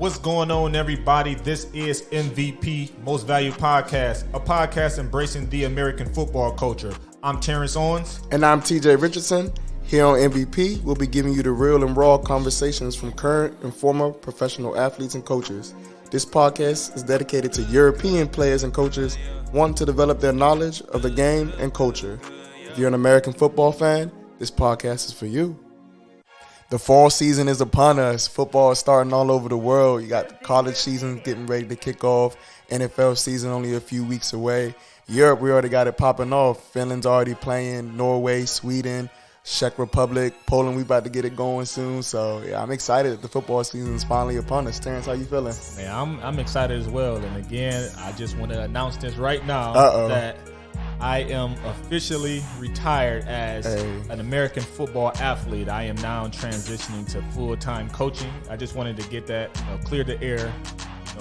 What's going on, everybody? This is MVP, Most Valued Podcast, a podcast embracing the American football culture. I'm Terrance Owens. And I'm TJ Richardson. Here on MVP, we'll be giving you the real and raw conversations from current and former professional athletes and coaches. This podcast is dedicated to European players and coaches wanting to develop their knowledge of the game and culture. If you're an American football fan, this podcast is for you. The fall season is upon us. Football is starting all over the world. You got the college season getting ready to kick off. NFL season only a few weeks away. Europe, we already got it popping off. Finland's already playing. Norway, Sweden, Czech Republic, Poland, we about to get it going soon. So, yeah, I'm excited that the football season is finally upon us. Terrance, how you feeling? Man, I'm excited as well. And again, I just want to announce this right now that I am officially retired as an American football athlete. I am now transitioning to full-time coaching. I just wanted to get that, clear the air,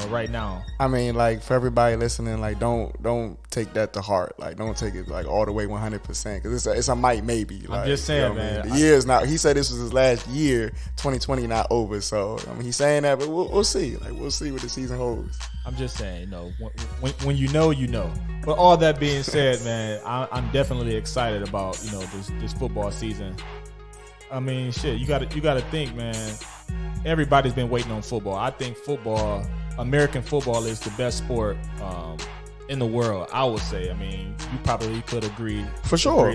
right now. I mean, like, for everybody listening, like, don't take that to heart. Like, don't take it, like, all the way 100%, because it's a might maybe. Like, I'm just saying, man. The year is not – he said this was his last year, 2020 not over. So, I mean, he's saying that, but we'll see. Like, we'll see what the season holds. I'm just saying, when you know, you know. But all that being said, man, I'm definitely excited about, this football season. I mean, shit, you got to think, man. Everybody's been waiting on football. I think American football is the best sport in the world, I would say. I mean, you probably could agree. For sure,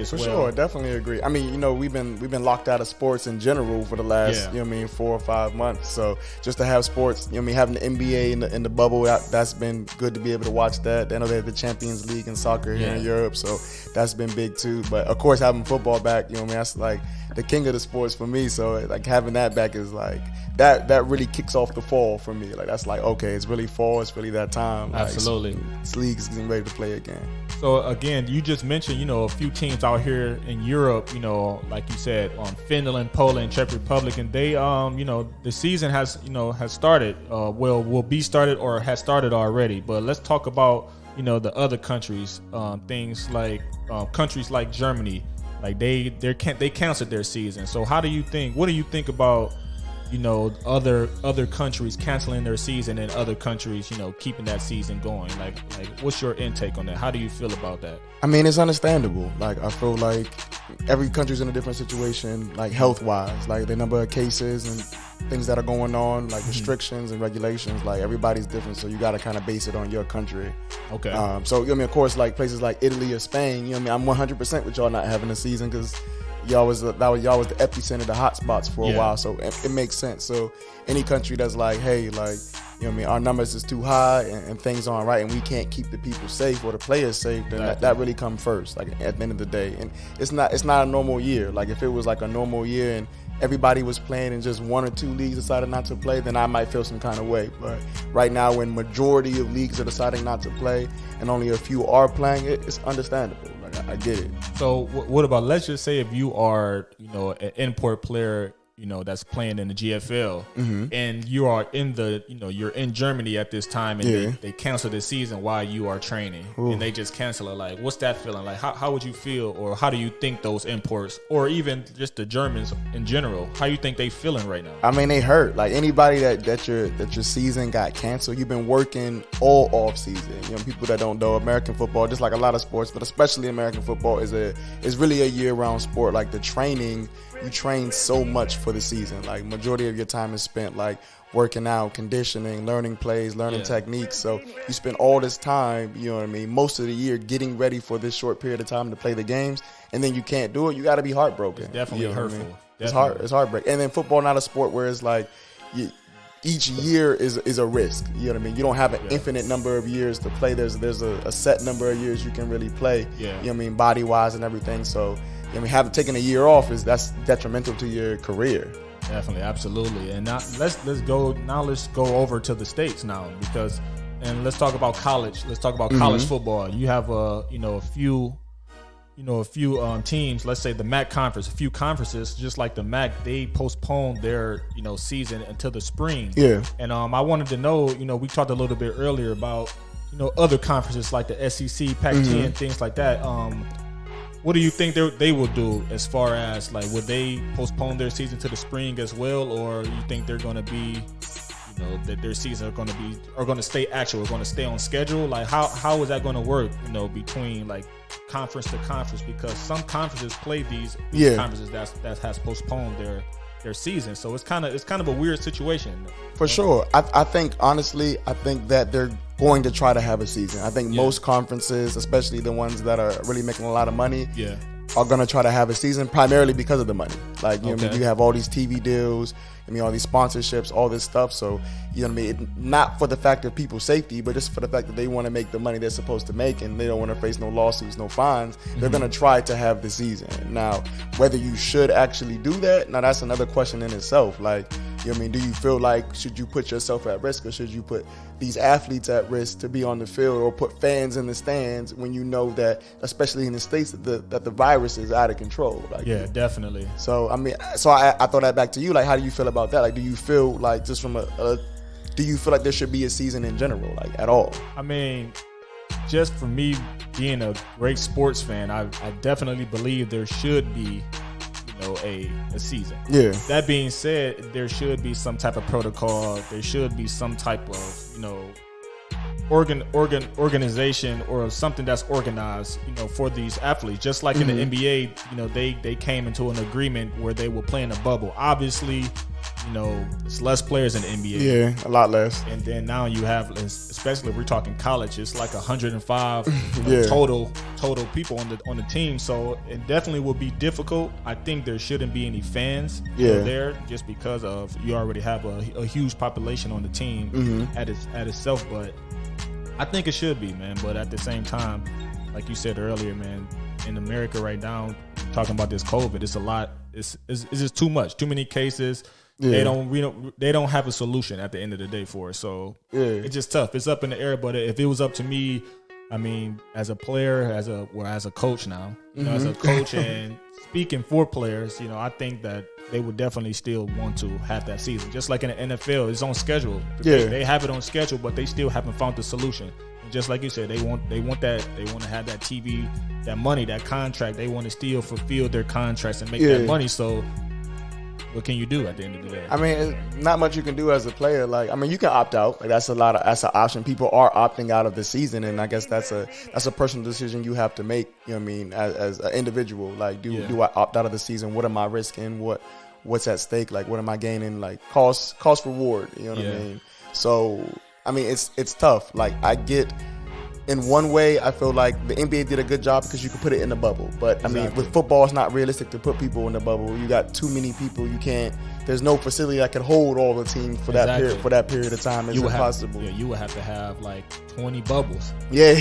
definitely agree. I mean, we've been locked out of sports in general for the last, 4 or 5 months. So just to have sports, having the NBA in the bubble, that's been good to be able to watch that. I know they have the Champions League in soccer here in Europe, so that's been big too. But of course, having football back, that's like the king of the sports for me. So like having that back is like that really kicks off the fall for me. Like that's like, okay, it's really fall, it's really that time. Like, absolutely. This league is getting ready to play again. So again, you just mentioned, a few teams out here in Europe, like you said, Finland, Poland, Czech Republic, and they, the season has started, will be started or has started already. But let's talk about, the other countries, things like countries like Germany, like they canceled their season. So what do you think about, other countries canceling their season and other countries, keeping that season going? Like what's your intake on that? How do you feel about that? I mean, it's understandable. Like, I feel like every country's in a different situation, like health-wise, like the number of cases and things that are going on, like restrictions and regulations, like everybody's different. So you got to kind of base it on your country. Okay. So, of course, like places like Italy or Spain, I'm 100% with y'all not having a season because y'all was the epicenter, the hot spots for a while, so it makes sense. So any country that's like, hey, like, our numbers is too high and things aren't right and we can't keep the people safe or the players safe, then that really come first, like at the end of the day. And it's not a normal year. Like if it was like a normal year and everybody was playing and just one or two leagues decided not to play, then I might feel some kind of way. But right now, when majority of leagues are deciding not to play and only a few are playing, it's understandable. Like I get it. So what about, let's just say if you are, an import player, that's playing in the GFL, and you are in you're in Germany at this time, and they cancel the season while you are training, and they just cancel it. Like, what's that feeling? Like, how would you feel, or how do you think those imports, or even just the Germans in general, how you think they feeling right now? I mean, they hurt. Like anybody that your season got canceled, you've been working all off season. People that don't know, American football, just like a lot of sports, but especially American football, is really a year-round sport. Like the training, you train so much for the season. Like majority of your time is spent like working out, conditioning, learning plays, learning techniques. So you spend all this time, most of the year getting ready for this short period of time to play the games, and then you can't do it. You got to be heartbroken. It's definitely hurtful. Definitely. It's heartbreak. And then football, not a sport where it's like each year is a risk. You know what I mean? You don't have an infinite number of years to play. There's a set number of years you can really play. Yeah. You know what I mean? Body wise and everything. So having taken a year off that's detrimental to your career. Definitely, absolutely. And now let's go over to the States now, and let's talk about college. Let's talk about college football. You have a few teams, let's say the MAC conference, a few conferences, just like the MAC, they postponed their, season until the spring. Yeah. And I wanted to know, we talked a little bit earlier about, other conferences like the SEC, Pac-10, things like that. What do you think they will do as far as, like, would they postpone their season to the spring as well, or you think they're going to be, that their season are going to stay actual, are going to stay on schedule. Like how is that going to work? Between like conference to conference, because some conferences play these conferences that has postponed their season. So it's kind of a weird situation. For sure. I think honestly, that they're going to try to have a season. I think most conferences, especially the ones that are really making a lot of money, are going to try to have a season primarily because of the money. Like, you know what I mean? You have all these TV deals, all these sponsorships, all this stuff. So, you know what I mean? Not for the fact of people's safety, but just for the fact that they want to make the money they're supposed to make, and they don't want to face no lawsuits, no fines. They're going to try to have the season. Now, whether you should actually do that, now that's another question in itself. Like, you know what I mean? Do you feel like, should you put yourself at risk, or should you put these athletes at risk to be on the field, or put fans in the stands when you know that, especially in the States, that the virus is out of control? Like, definitely. So, I throw that back to you. Like, how do you feel about that? Like, do you feel like, just from do you feel like there should be a season in general, like, at all? I mean, just for me being a great sports fan, I definitely believe there should be a season. Yeah. That being said, there should be some type of protocol. There should be some type of organization or something that's organized, for these athletes. Just like in the NBA, they came into an agreement where they will play in a bubble. Obviously, it's less players in the NBA. Yeah, a lot less. And then now you have, especially if we're talking college, it's like 105 total people on the team. So it definitely will be difficult. I think there shouldn't be any fans there, just because of you already have a huge population on the team at itself. But I think it should be, man. But at the same time, like you said earlier, man, in America right now, talking about this COVID, it's a lot. It's just too much. Too many cases. Yeah. They don't have a solution at the end of the day for it. So it's just tough. It's up in the air. But if it was up to me, I mean, as a player, as a coach now, as a coach and speaking for players, I think that they would definitely still want to have that season. Just like in the NFL, it's on schedule. They have it on schedule, but they still haven't found the solution. And just like you said, they want that. They want to have that TV, that money, that contract. They want to still fulfill their contracts and make that money. So what can you do at the end of the day? I mean, not much you can do as a player. Like, I mean, you can opt out. Like, that's an option. People are opting out of the season, and I guess that's a personal decision you have to make. You know what I mean? As an individual, like, do I opt out of the season? What am I risking? What's at stake? Like, what am I gaining? Like, cost reward. You know what I mean? So, I mean, it's tough. Like, I get. In one way, I feel like the NBA did a good job because you can put it in the bubble. But, I mean, with football, it's not realistic to put people in the bubble. You got too many people. You can't – there's no facility that can hold all the teams for that period of time. It's impossible. You would have to have, like, 20 bubbles. Yeah,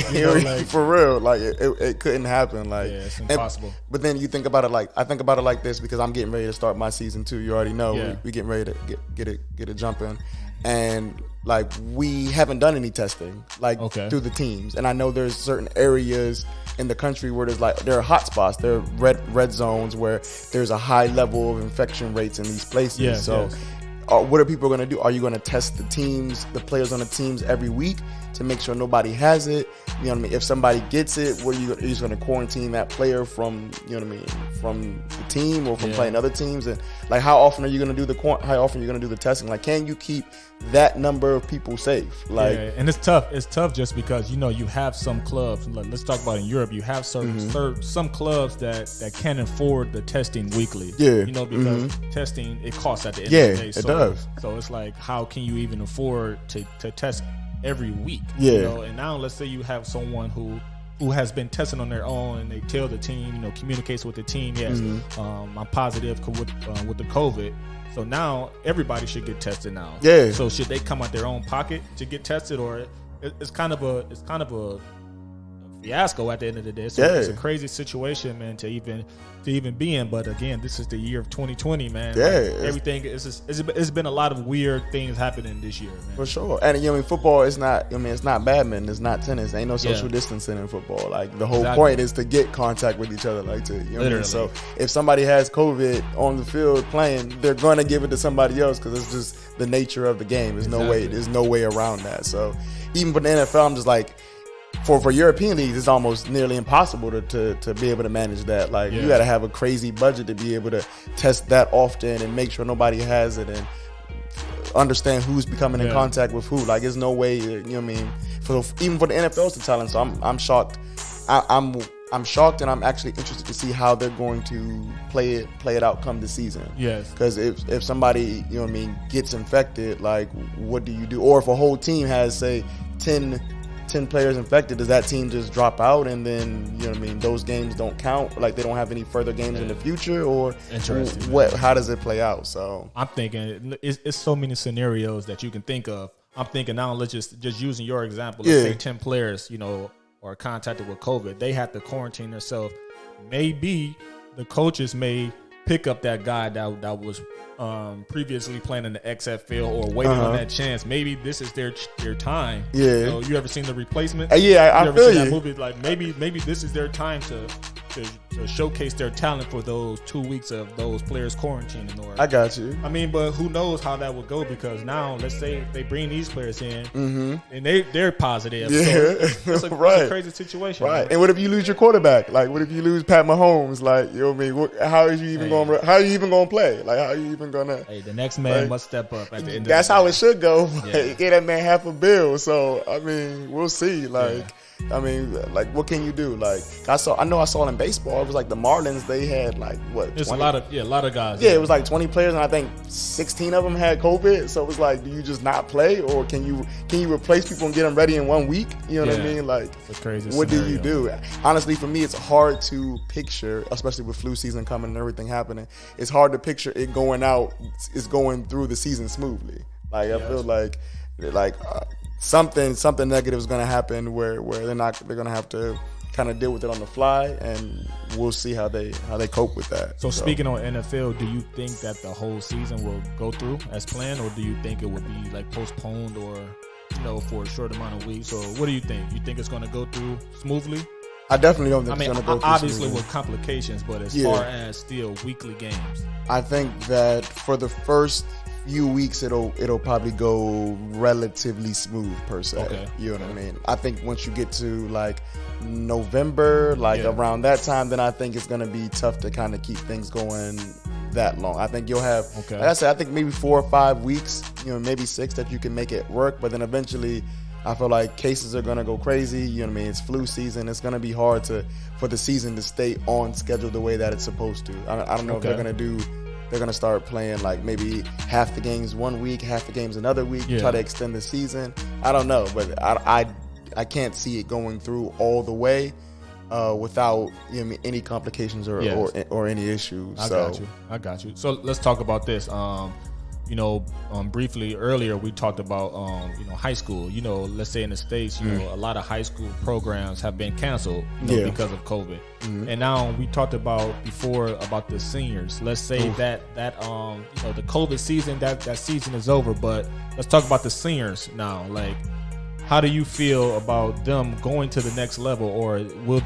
for real. Like, it couldn't happen. Like, it's impossible. But then you think about it like – I think about it like this because I'm getting ready to start my season, too. You already know. Yeah. We getting ready to get it jumping. And – like, we haven't done any testing, like, through the teams. And I know there's certain areas in the country where there are hot spots. There are red zones where there's a high level of infection rates in these places. What are people going to do? Are you going to test the players on the teams every week to make sure nobody has it? You know what I mean? If somebody gets it, are you just going to quarantine that player from, you know what I mean, from the team or from playing other teams? And, like, how often are you going to do the testing? Like, can you keep that number of people safe? Like, and it's tough. It's tough just because, you have some clubs. Like, let's talk about in Europe. You have some clubs that can't afford the testing weekly. Yeah. Because testing, it costs at the end of the day. It does. So it's like, how can you even afford to test every week? And now let's say you have someone who has been testing on their own, and they tell the team, communicates with the team, I'm positive with the COVID. So now everybody should get tested now. Yeah. So should they come out their own pocket to get tested, or it's kind of a fiasco at the end of the day. So it's a crazy situation, man, to even be in. But again, this is the year of 2020, man. Yeah, like, everything it's been a lot of weird things happening this year, man. For sure. And football is not. It's not badminton. It's not tennis. There ain't no social distancing in football. Like, the whole point is to get contact with each other. Like, So if somebody has COVID on the field playing, they're going to give it to somebody else because it's just the nature of the game. There's no way around that. So even for the NFL, I'm just like, For European leagues, it's almost nearly impossible to be able to manage that. Like, you got to have a crazy budget to be able to test that often and make sure nobody has it. And understand who's becoming in contact with who. Like, there's no way, you know what I mean, even for the NFL's to tell them. So I'm shocked. I'm shocked, and I'm actually interested to see how they're going to play it out come the season. Yes. Because if somebody, you know what I mean, gets infected, like, what do you do? Or if a whole team has, say, 10 players infected, does that team just drop out, and then, you know what I mean, those games don't count? Like, they don't have any further games in the future? Or how does it play out? So I'm thinking it's so many scenarios that you can think of. I'm thinking now, let's just using your example, let's say 10 players, you know, are contacted with COVID. They have to quarantine themselves. Maybe the coaches may pick up that guy that was previously playing in the XFL or waiting on that chance. Maybe this is their time. Yeah. You know, you ever seen The Replacement? Yeah, I feel you. That movie? Like, maybe this is their time to showcase their talent for those 2 weeks of those players quarantining. Or I got you. I mean, but who knows how that would go, because now let's say they bring these players in and they're positive. Yeah, so it's a crazy situation. Right. And what if you lose your quarterback? Like, what if you lose Pat Mahomes? Like, you know what I mean? How are you even going to play? Like, how are you even going to? Hey, the next man must step up at the end. That's of the how it should go. Yeah. Get that man half a bill. So I mean, we'll see. Like. I mean, like, what can you do? Like, I saw in baseball, it was like the Marlins, they had like what? It's 20? a lot of guys. Yeah, it was like 20 players, and I think 16 of them had COVID. So it was like, do you just not play, or can you replace people and get them ready in 1 week? You know what I mean? Like, it's a crazy what scenario. do you do? Honestly, for me, it's hard to picture, especially with flu season coming and everything happening. It's hard to picture it going through the season smoothly. Like, I feel like something negative is going to happen where they're going to have to kind of deal with it on the fly, and we'll see how they cope with that. So speaking on NFL, do you think that the whole season will go through as planned, or do you think it will be like postponed, or, you know, for a short amount of weeks? Or what do you think? You think it's going to go through smoothly? I definitely don't think it's going to go through obviously smoothly. With complications, but as far as still weekly games, I think that for the first few weeks it'll probably go relatively smooth per se. Okay. You know what I mean? I think once you get to like November, around that time, then I think it's gonna be tough to kind of keep things going that long. I think you'll have, like I said, I think maybe 4 or 5 weeks, you know, maybe 6 that you can make it work, but then eventually I feel like cases are gonna go crazy. You know what I mean? It's flu season. It's gonna be hard for the season to stay on schedule the way that it's supposed to. I don't know if they're gonna do. They're going to start playing like maybe half the games 1 week, half the games another week, try to extend the season. I don't know, but I can't see it going through all the way without, you know, any complications or any issues. I got you. So let's talk about this. Briefly earlier we talked about high school. You know, let's say in the States, you know, a lot of high school programs have been canceled because of COVID. And now we talked about before about the seniors. Let's say that the COVID season, that season is over, but let's talk about the seniors now. Like, how do you feel about them going to the next level, or will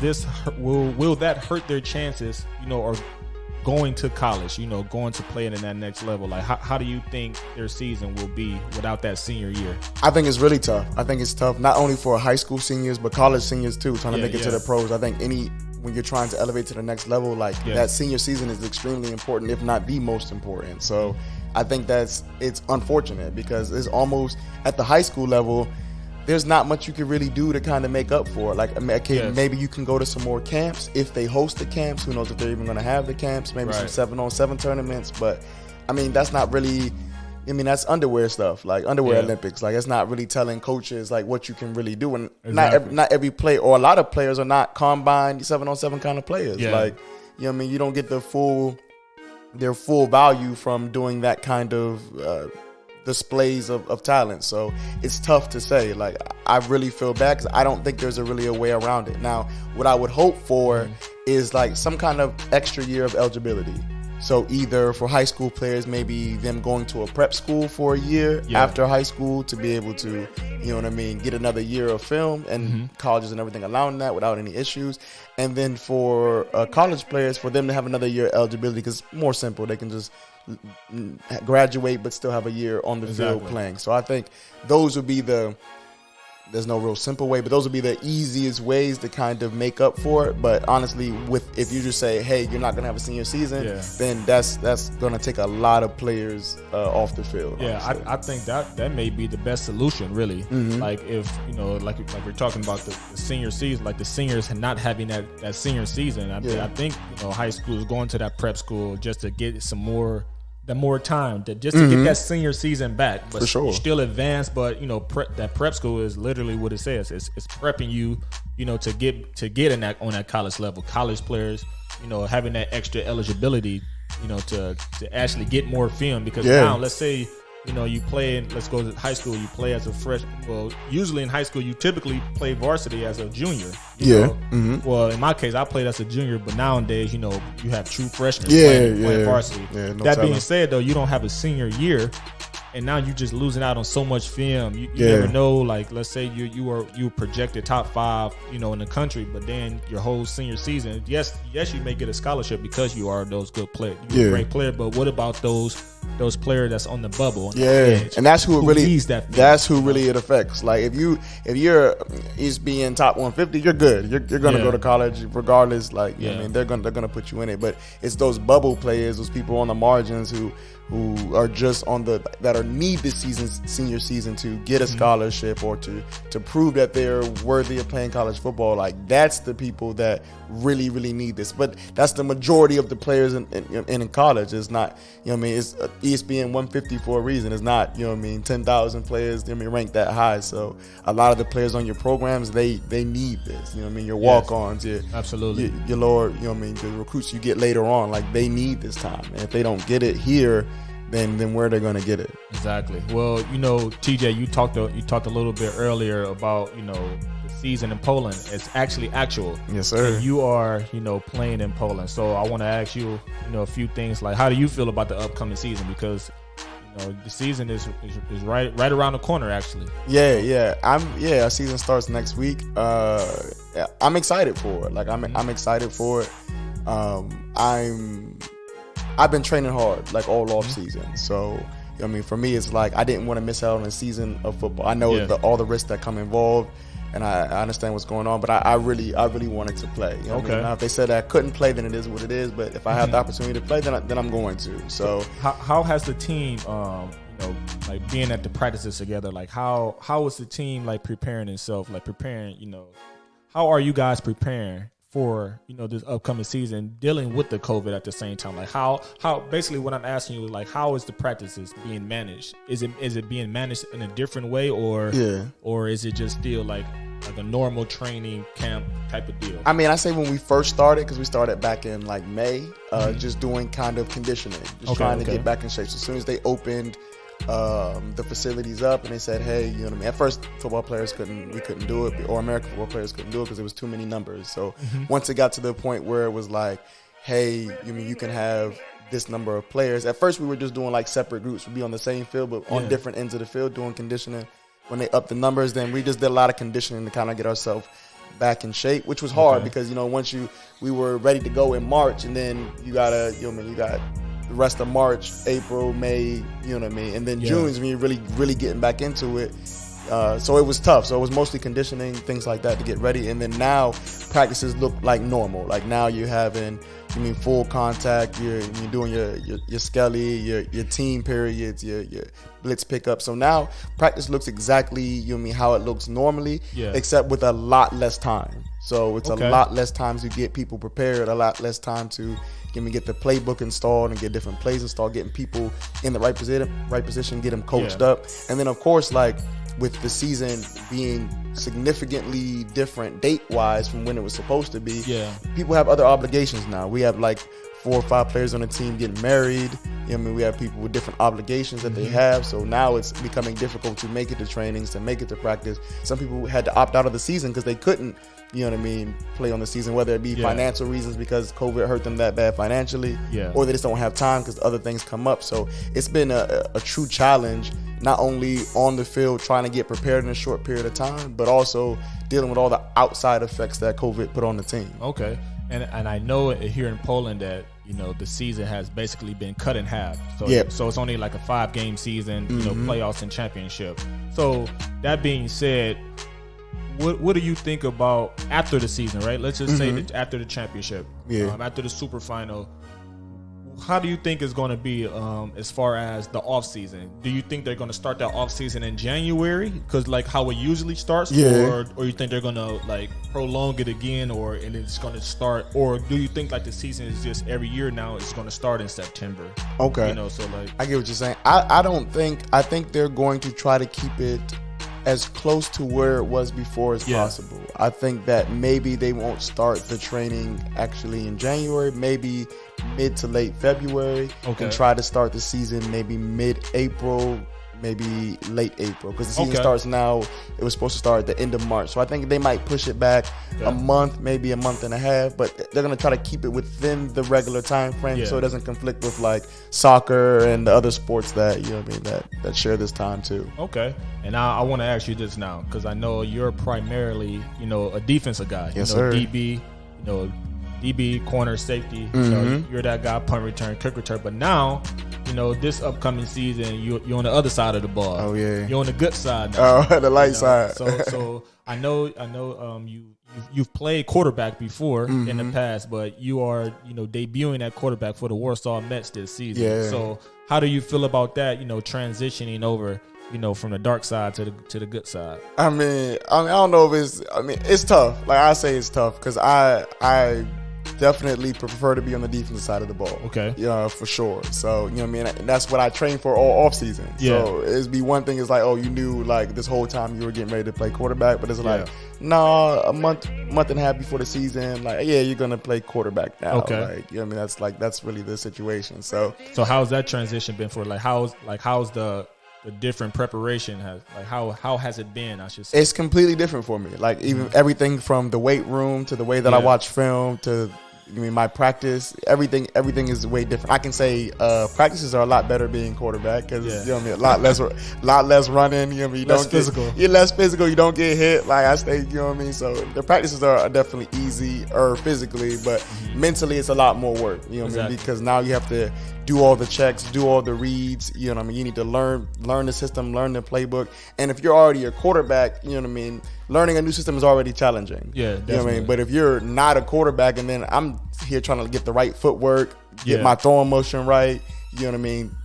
that hurt their chances, you know, or going to college, you know, going to play in that next level? Like, how do you think their season will be without that senior year? I think it's really tough. I think it's tough not only for high school seniors, but college seniors too, trying to make it to the pros. I think when you're trying to elevate to the next level, that senior season is extremely important, if not the most important. So I think it's unfortunate, because it's almost at the high school level, there's not much you can really do to kind of make up for it. Like, maybe you can go to some more camps if they host the camps. Who knows if they're even going to have the camps? Maybe some 7-on-7 tournaments. But I mean, that's not really. I mean, that's underwear stuff, like underwear Olympics. Like, it's not really telling coaches like what you can really do. And not every player, or a lot of players, are not combined 7-on-7 kind of players. Yeah. Like, you know what I mean? You don't get their full value from doing that kind of displays of talent. So it's tough to say. Like, I really feel bad, because I don't think there's really a way around it. Now, what I would hope for is like some kind of extra year of eligibility. So either for high school players, maybe them going to a prep school for a year after high school to be able to, you know what I mean, get another year of film, and colleges and everything allowing that without any issues. And then for college players, for them to have another year eligibility, because it's more simple. They can just graduate but still have a year on the field playing. So I think those would be the there's no real simple way, but those would be the easiest ways to kind of make up for it. But honestly, if you just say, hey, you're not going to have a senior season, then that's going to take a lot of players off the field. Yeah, I think that may be the best solution, really. Like if, like we're talking about the senior season, like the seniors not having that senior season. I think, high school is going to that prep school just to get more time to get that senior season back, but for sure. Still advanced. But that prep school is literally what it says. It's prepping you, to get in on that college level. College players, having that extra eligibility, to actually get more film. Because now, let's say you play let's go to high school. You play as a freshman. Well, usually in high school, you typically play varsity as a junior. Well, in my case, I played as a junior, but nowadays, you have true freshmen playing varsity. That being said, though, you don't have a senior year, and now you're just losing out on so much film. You never know. Like, let's say you projected top 5, in the country, but then your whole senior season, yes, you may get a scholarship because you are those good players. You're a great player, but what about those players that's on the bubble? And that's who really it affects. Like if you're being top 150, you're good. You're gonna go to college regardless. Like I mean, they're gonna put you in it. But it's those bubble players, those people on the margins who are just need this senior season to get a scholarship or to prove that they're worthy of playing college football. Like that's the people that really, really need this. But that's the majority of the players in college. It's not, it's ESPN 150 for a reason. It's not, 10,000 players, ranked that high. So a lot of the players on your programs, they need this. Your walk-ons, absolutely. Your lower, the recruits you get later on, like they need this time. And if they don't get it here, then where they're going to get it. Exactly. Well, TJ, you talked a little bit earlier about, the season in Poland. It's actually actual. Yes, sir. And you are, playing in Poland. So I want to ask you, a few things like, how do you feel about the upcoming season? Because, the season is right around the corner, actually. Yeah. Our season starts next week. I'm excited for it. Like I'm excited for it. I've been training hard like all off season. So, for me, it's like I didn't want to miss out on a season of football. I know all the risks that come involved, and I understand what's going on, but I really wanted to play. Now, if they said I couldn't play, then it is what it is. But if I have the opportunity to play, then I'm going to. So, how has the team, like being at the practices together, like how is the team like preparing itself, like preparing, how are you guys preparing for this upcoming season, dealing with the COVID at the same time? Like how basically what I'm asking you is like, how is the practices being managed? Is it being managed in a different way, or is it just still like a normal training camp type of deal? I mean, I say when we first started, because we started back in like May, just doing kind of conditioning, trying to get back in shape. So as soon as they opened the facilities up and they said, hey, at first football players couldn't do it, or American football players couldn't do it because there was too many numbers. So once it got to the point where it was like, hey, you can have this number of players. At first we were just doing like separate groups. We'd be on the same field but on different ends of the field doing conditioning. When they upped the numbers, then we just did a lot of conditioning to kind of get ourselves back in shape, which was hard because once we were ready to go in March, and then you got the rest of March, April, May, and then June is when you're really getting back into it. So it was tough. So it was mostly conditioning, things like that to get ready. And then now practices look like normal. Like now you're having, full contact. You're doing your skelly, your team periods, your blitz pickup. So now practice looks exactly how it looks normally, except with a lot less time. So it's a lot less time to get people prepared, a lot less time to get the playbook installed and get different plays installed, getting people in the right position, get them coached up. And then, of course, like with the season being significantly different date-wise from when it was supposed to be, people have other obligations now. We have like 4 or 5 players on the team getting married. We have people with different obligations that they have. So now it's becoming difficult to make it to trainings, to make it to practice. Some people had to opt out of the season because they couldn't, play on the season, whether it be financial reasons because COVID hurt them that bad financially, or they just don't have time because other things come up. So it's been a true challenge, not only on the field trying to get prepared in a short period of time, but also dealing with all the outside effects that COVID put on the team. Okay. And I know here in Poland that the season has basically been cut in half. So it's only like a 5-game season, playoffs and championship. So that being said, what do you think about after the season, right? Let's just say that after the championship, Yeah. After the super final, how do you think it's going to be as far as the off season? Do you think they're going to start that off season in January, because like how it usually starts, or you think they're going to like prolong it again, and it's going to start, or do you think like the season is just every year now it's going to start in September? Okay, so like I get what you're saying. I think they're going to try to keep it as close to where it was before as possible. I think that maybe they won't start the training actually in January, maybe mid to late February, and try to start the season maybe mid-April, maybe late April, because the season starts now. It was supposed to start at the end of March, so I think they might push it back a month, maybe a month and a half, but they're going to try to keep it within the regular time frame so it doesn't conflict with like soccer and the other sports that that share this time too. Okay. And I want to ask you this now, because I know you're primarily a defensive guy. Yes, sir. DB, DB, corner, safety. You're that guy, punt return, kick return. But now, this upcoming season, you're on the other side of the ball. Oh yeah, you're on the good side now. Oh, the light side. So I know you've played quarterback before in the past, but you are debuting at quarterback for the Warsaw Mets this season. Yeah. So how do you feel about that? Transitioning over, from the dark side to the good side. I don't know if it's tough. Like I say, it's tough because I definitely prefer to be on the defensive side of the ball. Okay. Yeah, for sure. So, and that's what I train for all off season. Yeah. So it'd be one thing is like, oh, you knew like this whole time you were getting ready to play quarterback, but it's like, no, a month and a half before the season, like, yeah, you're gonna play quarterback now. Okay. Like, that's really the situation. So how's that transition been for how's the different preparation how has it been? I should say it's completely different for me. Like even everything from the weight room to the way that I watch film to my practice, everything is way different. I can say practices are a lot better being quarterback because a lot less running. You less physical. You're less physical. You don't get hit. Like I stay. So the practices are definitely easier physically, but mentally it's a lot more work. Because now you have to do all the checks, do all the reads. You need to learn the system, learn the playbook. And if you're already a quarterback, learning a new system is already challenging. Yeah, definitely. But if you're not a quarterback and then I'm here trying to get the right footwork, get my throwing motion right,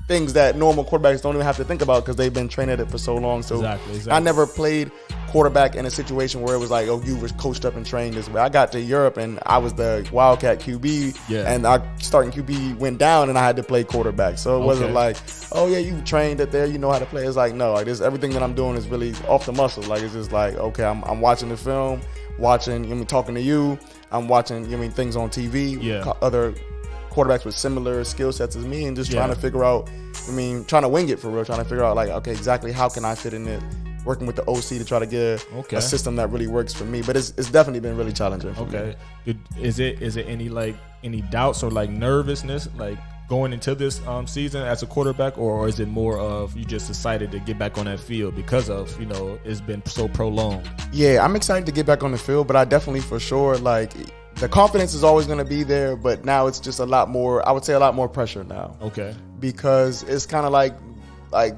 things that normal quarterbacks don't even have to think about because they've been trained at it for so long. So exactly. I never played quarterback in a situation where it was like, oh, you were coached up and trained this way. I got to Europe and I was the Wildcat QB, and our starting QB went down and I had to play quarterback. So it wasn't like, oh yeah, you trained it there, you know how to play. It's like, no, like everything that I'm doing is really off the muscle. Like it's just like, okay, I'm watching the film, talking to you, I'm watching things on TV, other quarterbacks with similar skill sets as me, and just trying to figure out, trying to wing it for real, trying to figure out like, okay, exactly how can I fit in it, working with the OC to try to get a system that really works for me. But it's definitely been really challenging for me. Is it any doubts or like nervousness like going into this season as a quarterback, or is it more of you just decided to get back on that field because of it's been so prolonged? Yeah, I'm excited to get back on the field, but I definitely for sure like the confidence is always going to be there, but now it's just a lot more, I would say a lot more pressure now. Okay. Because it's kind of like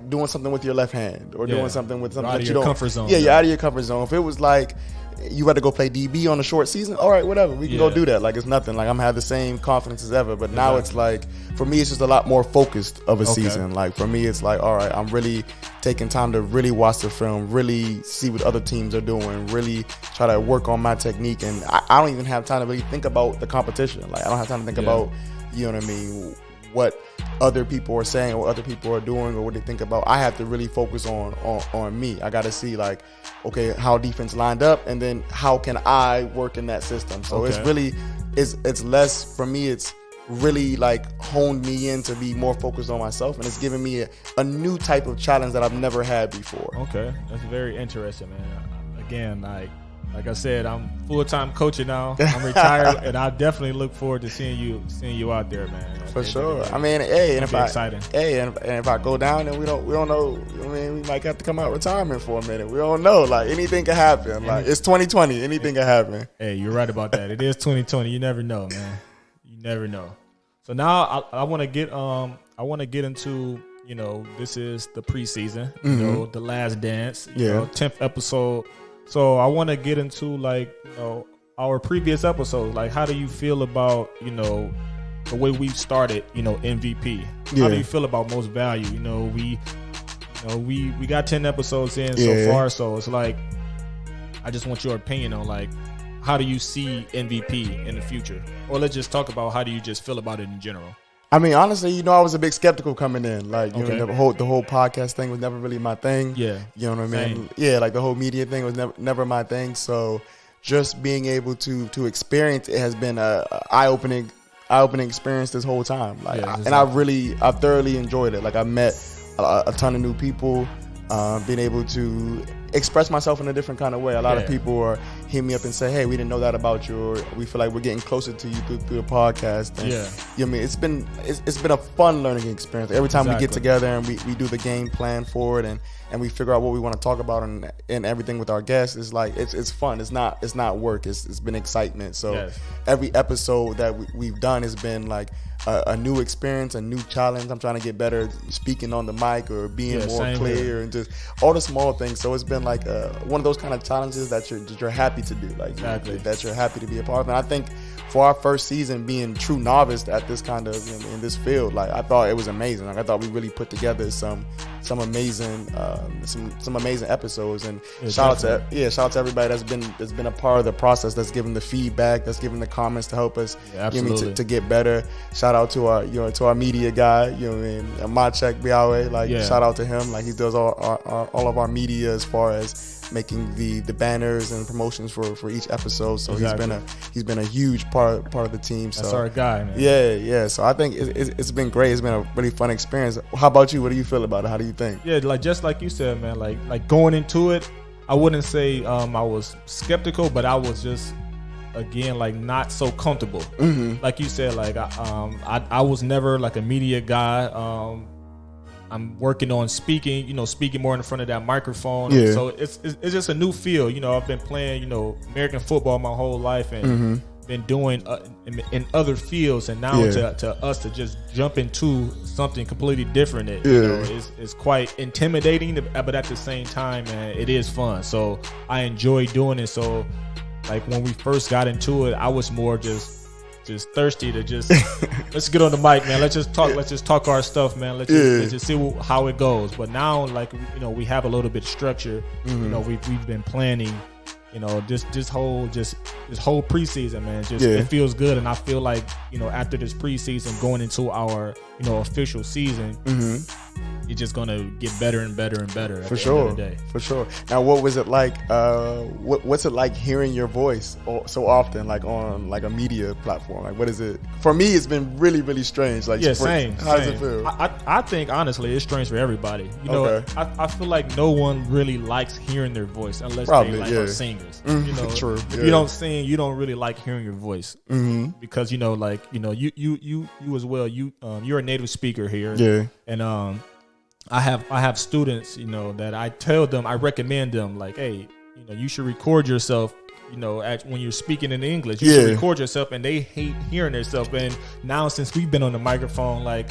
doing something with your left hand or doing something with something that you don't. Comfort zone. Yeah, you're out of your comfort zone. If it was like you had to go play DB on a short season, all right, whatever, we can go do that. Like it's nothing. Like I'm have the same confidence as ever. But now it's like, for me, it's just a lot more focused of a season. Like for me, it's like, all right, I'm really taking time to really watch the film, really see what other teams are doing, really try to work on my technique. And I don't even have time to really think about the competition. Like I don't have time to think about, what other people are saying or what other people are doing or what they think about. I have to really focus on me. I got to see like, okay, how defense lined up, and then how can I work in that system. So it's really, it's less for me. It's really like honed me in to be more focused on myself, and it's given me a new type of challenge that I've never had before. Okay, that's very interesting, man. Again, like I said, I'm full-time coaching now. I'm retired, and I definitely look forward to seeing you out there, man. For sure. And if I go down and we don't know. We might have to come out of retirement for a minute. We don't know. Like anything can happen. Like it's 2020. Anything can happen. Hey, you're right about that. It is 2020. You never know, man. You never know. So now I want to get into this is the preseason. The last dance. 10th episode. So I want to get into like, our previous episodes. Like, how do you feel about, the way we started, MVP? How do you feel about most value? We got 10 episodes in so far, so it's like, I just want your opinion on like, how do you see MVP in the future? Or let's just talk about how do you just feel about it in general? I mean, honestly, I was a big skeptical coming in. Like, the whole podcast thing was never really my thing. Yeah. You know what I mean? Same. Yeah, like the whole media thing was never my thing. So just being able to experience it has been a eye-opening experience this whole time. Like, exactly. I thoroughly enjoyed it. Like, I met a ton of new people, being able to express myself in a different kind of way. A lot of people are hitting me up and say, hey, we didn't know that about you, or we feel like we're getting closer to you through the podcast. And, you know what I mean? It's been a fun learning experience. Every time we get together and we do the game plan for it and we figure out what we want to talk about and everything with our guests, it's like it's fun. It's not work. It's been excitement. So every episode that we've done has been like a new experience, a new challenge. I'm trying to get better speaking on the mic or being more clear and just all the small things. So it's been like one of those kind of challenges that you're happy to do, like that you're happy to be a part of. And I think for our first season, being true novice at this kind of in this field, like I thought it was amazing. Like I thought we really put together some amazing episodes. And shout out to everybody that's been a part of the process, that's given the feedback, that's given the comments to help us to get better. Shout out to our media guy, Machek Biawe. Like shout out to him. Like he does all of our media as far as making the banners and promotions for each episode. So he's been a huge part of the team. So that's our guy, man. Yeah. So I think it's been great. It's been a really fun experience. How about you? What do you feel about it? How do you think? Yeah, like just like you said, man. Like going into it, I wouldn't say I was skeptical, but I was just again like not so comfortable. Mm-hmm. Like you said, like I was never like a media guy. I'm working on speaking, speaking more in front of that microphone. Yeah. So it's just a new field. I've been playing, American football my whole life and been doing in other fields. And now to us to just jump into something completely different, it's quite intimidating. But at the same time, man, it is fun. So I enjoy doing it. So like when we first got into it, I was more just thirsty to just let's get on the mic, man. Let's just talk our stuff, man. Let's just see how it goes. But now, like we have a little bit of structure. We've been planning. This whole preseason, man. It feels good, and I feel like after this preseason, going into our official season, it's just gonna get better and better and better. For sure. Now, what was it like? What's it like hearing your voice so often, like on like a media platform? Like, what is it? For me, it's been really, really strange. Like, same. How does it feel? I think honestly, it's strange for everybody. I feel like no one really likes hearing their voice unless they are singers. True. If you don't sing, you don't really like hearing your voice because you as well. You're a native speaker here, and I have students, that I tell them, I recommend them, like, hey, you should record yourself, when you're speaking in English, you should record yourself, and they hate hearing themselves. And now since we've been on the microphone, like,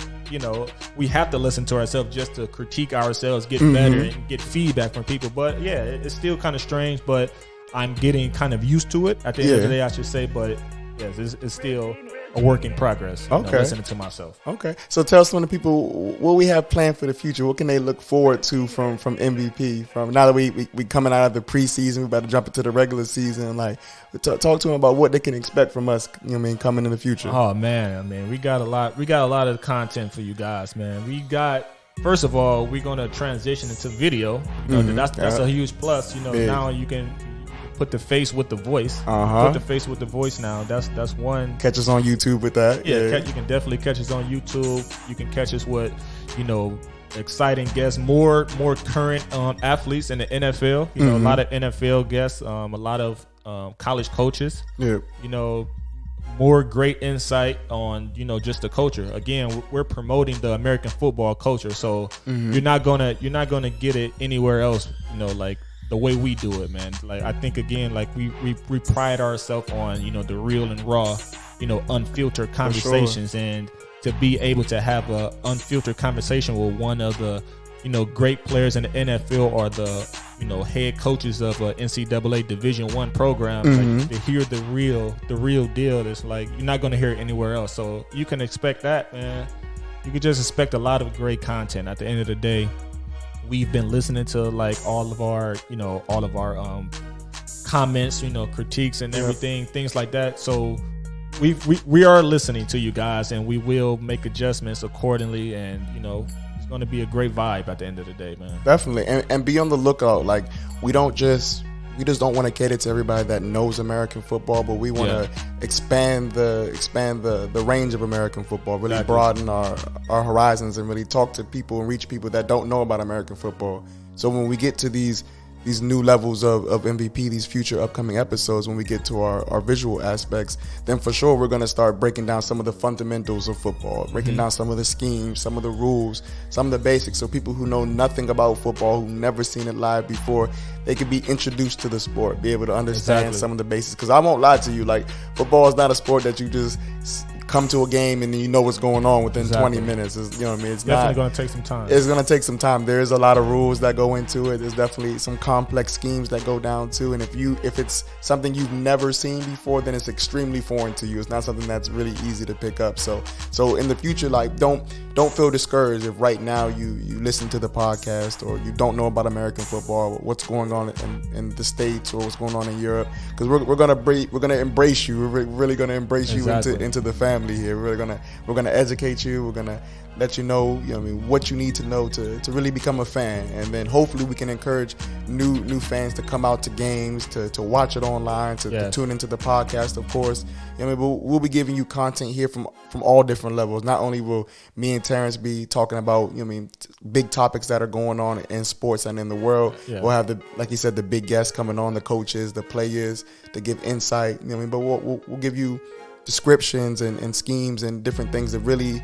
we have to listen to ourselves just to critique ourselves, get better, and get feedback from people. But yeah, it's still kind of strange, but I'm getting kind of used to it at the end of the day, I should say. But yes, it's still a work in progress. Listening to myself. Okay. So tell some of the people what we have planned for the future. What can they look forward to from MVP? From now that we coming out of the preseason, we about to jump into the regular season. Like, talk to them about what they can expect from us. Coming in the future. Oh man, we got a lot. We got a lot of content for you guys, man. We got. First of all, we're gonna transition into video. That's a huge plus. Now you can put the face with the voice. Put the face with the voice now. That's one. Catch us on YouTube with that. Yeah. You can definitely catch us on YouTube. You can catch us with, exciting guests, more current athletes in the NFL. A lot of NFL guests, a lot of college coaches. Yeah. More great insight on just the culture. Again, we're promoting the American football culture, so you're not gonna get it anywhere else. Like the way we do it, man. Like I think again, like we pride ourselves on the real and raw, unfiltered conversations, and to be able to have a unfiltered conversation with one of the great players in the NFL or the head coaches of a NCAA Division I program, like, to hear the real deal. It's like you're not going to hear it anywhere else. So you can expect that, man. You can just expect a lot of great content. At the end of the day, we've been listening to like all of our comments, critiques and everything, things like that. So we are listening to you guys, and we will make adjustments accordingly. And it's going to be a great vibe at the end of the day, man. Definitely, and be on the lookout. Like we just don't want to cater to everybody that knows American football, but we want to expand the range of American football, really broaden our horizons, and really talk to people and reach people that don't know about American football. So when we get to these new levels of MVP, these future upcoming episodes, when we get to our visual aspects, then for sure we're going to start breaking down some of the fundamentals of football, breaking down some of the schemes, some of the rules, some of the basics, so people who know nothing about football, who've never seen it live before, they can be introduced to the sport, be able to understand some of the basics. Because I won't lie to you, like, football is not a sport that you just come to a game and then you know what's going on within 20 minutes. It's, it's definitely going to take some time. It's going to take some time. There's a lot of rules that go into it. There's definitely some complex schemes that go down too. And if it's something you've never seen before, then it's extremely foreign to you. It's not something that's really easy to pick up. So in the future, like, don't feel discouraged if right now you listen to the podcast or you don't know about American football, what's going on in the States or what's going on in Europe, because we're gonna embrace you. We're really gonna embrace you into the family here. We're gonna educate you. We're gonna let you know, what you need to know to really become a fan, and then hopefully we can encourage new fans to come out to games, to watch it online, to tune into the podcast, of course. We'll be giving you content here from all different levels. Not only will me and Terrance be talking about big topics that are going on in sports and in the world. We'll have like you said, the big guests coming on, the coaches, the players, to give insight. But we'll give you descriptions and schemes and different things to really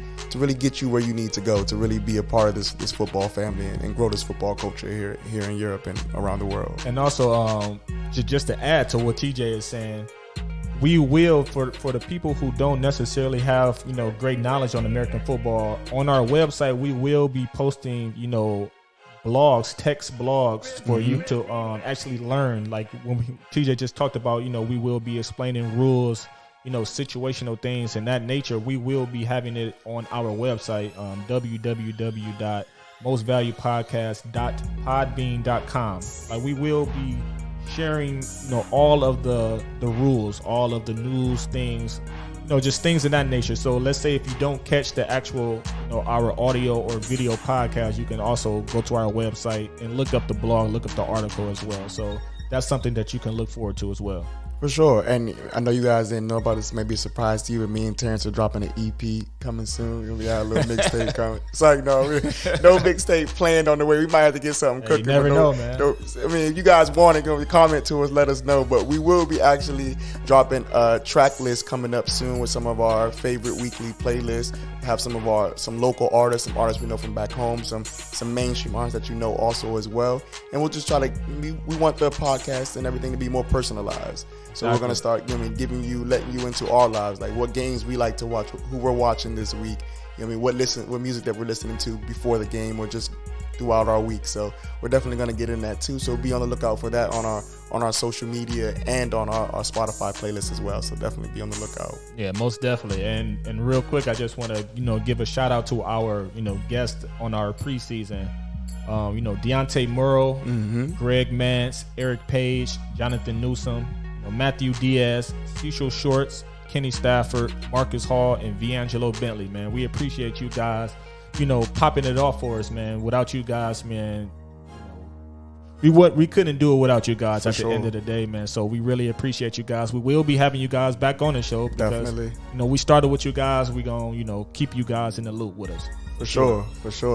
get you where you need to go to really be a part of this football family and grow this football culture here in Europe and around the world. And also, just to add to what TJ is saying, we will, for the people who don't necessarily have great knowledge on American football, on our website we will be posting blogs, text blogs for you to actually learn. Like when TJ just talked about, we will be explaining rules, situational things and that nature. We will be having it on our website, www.mostvaluepodcast.podbean.com. Like we will be sharing, all of the rules, all of the news things, just things of that nature. So let's say if you don't catch the actual, our audio or video podcast, you can also go to our website and look up the blog, look up the article as well. So that's something that you can look forward to as well. For sure. And I know you guys didn't know about this. Maybe a surprise to you, but me and Terrance are dropping an EP coming soon. We got a little mixtape coming. It's like, no mixtape planned on the way. We might have to get something cooking. You never know, man. If you guys want it, comment to us, let us know. But we will be actually dropping a track list coming up soon with some of our favorite weekly playlists. Have some local artists, some artists we know from back home, some mainstream artists that also as well. And we'll just try to, we want the podcast and everything to be more personalized. So we're going to start letting you into our lives, like what games we like to watch, who we're watching this week, what music that we're listening to before the game or just throughout our week. So we're definitely going to get in that too. So be on the lookout for that on our social media and on our Spotify playlist as well. So definitely be on the lookout. Yeah, most definitely. And real quick, I just want to give a shout out to our guest on our preseason. Deontay Murrow, Greg Mance, Eric Page, Jonathan Newsom, Matthew Diaz, Cecil Shorts, Kenny Stafford, Marcus Hall, and Viangelo Bentley, man. We appreciate you guys, popping it off for us, man. Without you guys, man, we couldn't do it without you guys at the end of the day, man. So we really appreciate you guys. We will be having you guys back on the show because, definitely. We started with you guys. We're going to, keep you guys in the loop with us. For sure.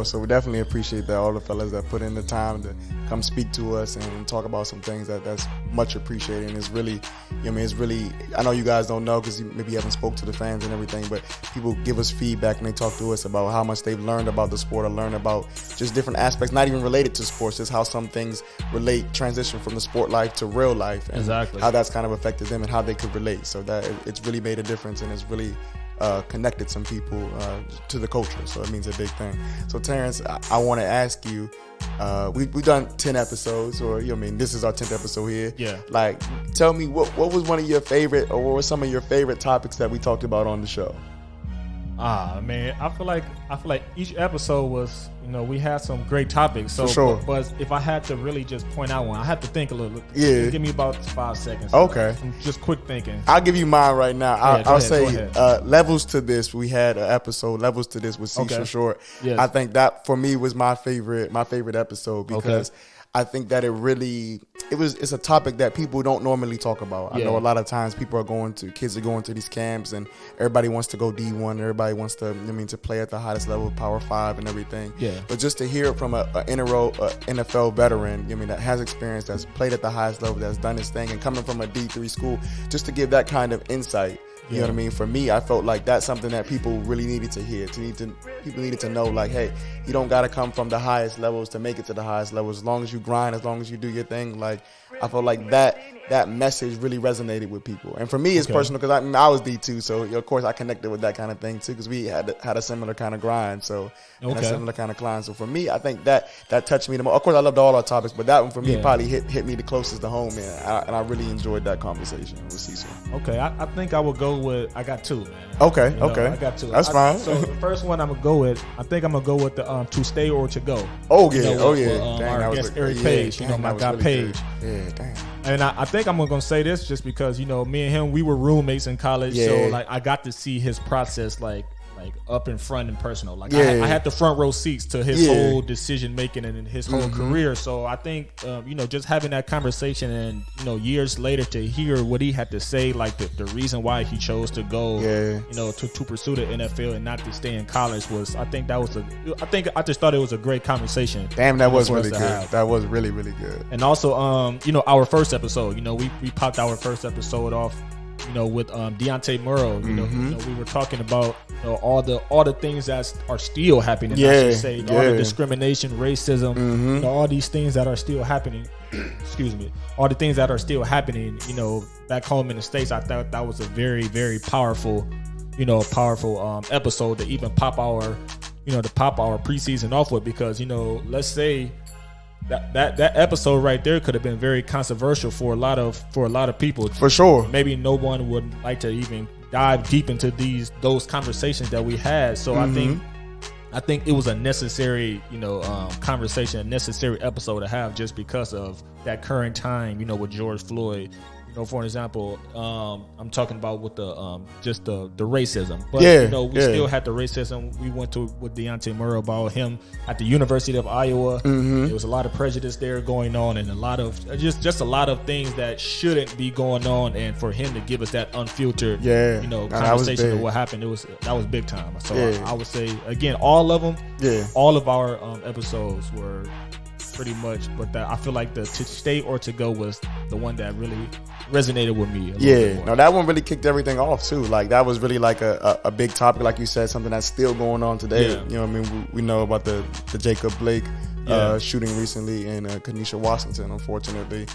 So we definitely appreciate that, all the fellas that put in the time to come speak to us and talk about some things that's much appreciated. And it's really, I know you guys don't know because maybe you haven't spoke to the fans and everything, but people give us feedback and they talk to us about how much they've learned about the sport or learned about just different aspects, not even related to sports, just how some things transition from the sport life to real life and how that's kind of affected them and how they could relate. So that it's really made a difference, and it's really connected some people to the culture. So it means a big thing. So Terrance, I want to ask you, we've done 10 episodes, or this is our 10th episode here. Yeah. Like, tell me what was one of your favorite, or what were some of your favorite topics that we talked about on the show? Man, I feel like each episode was, we had some great topics. So, for sure. But if I had to really just point out one, I had to think a little. Yeah. Give me about 5 seconds. Okay. Just quick thinking. I'll give you mine right now. I'll say Levels to This. We had an episode, Levels to This with C for short. Yes. I think that for me was my favorite episode because I think that it's a topic that people don't normally talk about. I know a lot of times kids are going to these camps, and everybody wants to go D1. Everybody wants to, to play at the highest level, Power 5 and everything. Yeah. But just to hear it from a NFL veteran, that has experience, that's played at the highest level, that's done his thing, and coming from a D3 school, just to give that kind of insight. You know what I mean? For me, I felt like that's something that people really needed to hear. People needed to know, like, hey, you don't got to come from the highest levels to make it to the highest levels. As long as you grind, as long as you do your thing, like, I felt like that message really resonated with people. And for me, it's personal because I was D2, so of course I connected with that kind of thing too, because we had a similar kind of grind, and a similar kind of climb. So for me, I think that touched me the most. Of course, I loved all our topics, but that one for me probably hit me the closest to home, and I really enjoyed that conversation with Cecil. Okay, I think I would go with. I got two, man. Okay. I got two. That's fine. So the first one I'm gonna go with. I think I'm gonna go with the to stay or to go. Oh yeah. Our guest Eric Page. My guy really Page. Yeah, damn. And I think I'm gonna say this just because me and him, we were roommates in college, so like I got to see his process like up in front and personal. Like I had the front row seats to his whole decision making and his whole career. So I think just having that conversation and years later to hear what he had to say, like the reason why he chose to go, to pursue the NFL and not to stay in college was. I I just thought it was a great conversation. Damn, that was really good. That was really, really good. And also, our first episode, we popped our first episode off, with Deontay Murrow. We were talking about all the things that are still happening. I should say all the discrimination, racism, all these things that are still happening. Excuse me. All the things that are still happening. Back home in the States. I thought that was a very, very powerful, episode to even pop our preseason off with, because let's say. That episode right there could have been very controversial for a lot of people. For sure. Maybe no one would like to even dive deep into those conversations that we had. So I think it was a necessary, conversation, a necessary episode to have, just because of that current time, with George Floyd. For an example, I'm talking about with the just the racism, but we still had the racism. We went to with Deontay Murrow about him at the University of Iowa. There was a lot of prejudice there going on, and a lot of just a lot of things that shouldn't be going on. And for him to give us that unfiltered, conversation of what happened, that was big time. So I would say again, all of them, all of our episodes were pretty much, but I feel like the to stay or to go was the one that really resonated with me. That one really kicked everything off too. Like that was really like a big topic, like you said, something that's still going on today. We know about the Jacob Blake shooting recently in Kenesha, Washington, unfortunately.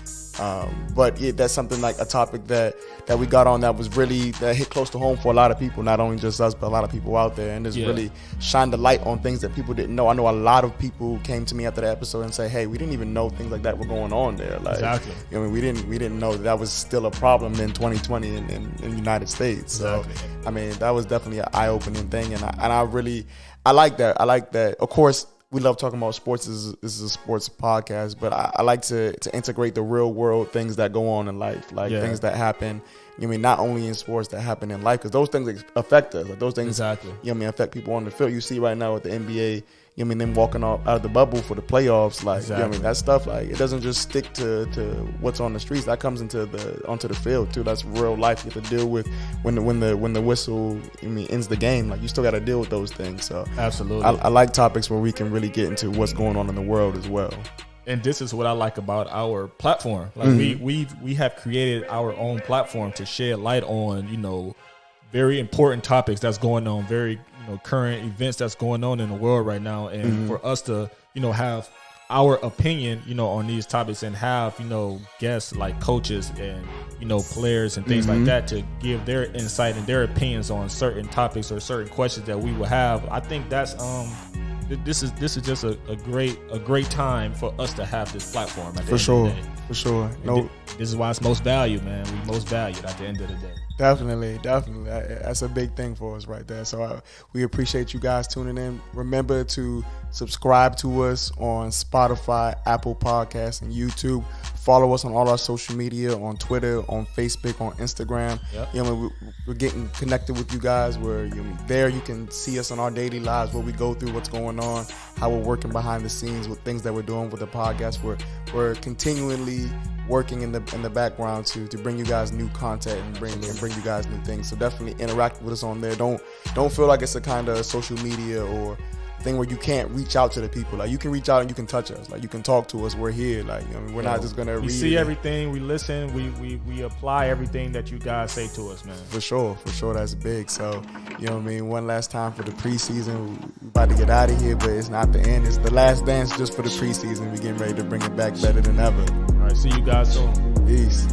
But that's something like a topic that we got on that was really that hit close to home for a lot of people, not only just us, but a lot of people out there, and it's really shined the light on things that people didn't know. I know a lot of people came to me after the episode and say, "Hey, we didn't even know things like that were going on there." Like, exactly. We didn't know that was still a problem in 2020 in the United States. So, that was definitely an eye-opening thing, and I like that. I like that. Of course, we love talking about sports. This is a sports podcast, but I like to integrate the real world things that go on in life, like things that happen. Not only in sports, that happen in life, because those things affect us. Like those things, affect people on the field. You see right now with the NBA, them walking out of the bubble for the playoffs. Like, that stuff, like it doesn't just stick to what's on the streets. That comes onto the field too. That's real life. You have to deal with when the whistle ends the game. Like you still got to deal with those things. So absolutely, I like topics where we can really get into what's going on in the world as well. And this is what I like about our platform. Like we have created our own platform to shed light on, very important topics that's going on, very current events that's going on in the world right now, and for us to have our opinion, on these topics and have, guests like coaches and, players and things like that to give their insight and their opinions on certain topics or certain questions that we will have. I think that's this is just a great time for us to have this platform at the end of the day. For sure. No, this is why it's most valued, man. We most valued at the end of the day. Definitely. That's a big thing for us right there. So we appreciate you guys tuning in. Remember to subscribe to us on Spotify, Apple Podcasts, and YouTube. Follow us on all our social media, on Twitter, on Facebook, on Instagram. Yep. We're getting connected with you guys. There you can see us on our daily lives, what we go through, what's going on, how we're working behind the scenes with things that we're doing with the podcast. We're continually working in the background to bring you guys new content and bring you guys new things. So definitely interact with us on there. Don't feel like it's a kind of social media or thing where you can't reach out to the people. Like, you can reach out and you can touch us. Like, you can talk to us. We're here. Like, we're not just gonna read. We see everything. We listen. We apply everything that you guys say to us, man. For sure. That's big. So, one last time for the preseason. We're about to get out of here, but it's not the end. It's the last dance just for the preseason. We're getting ready to bring it back better than ever. All right. See you guys soon. Peace.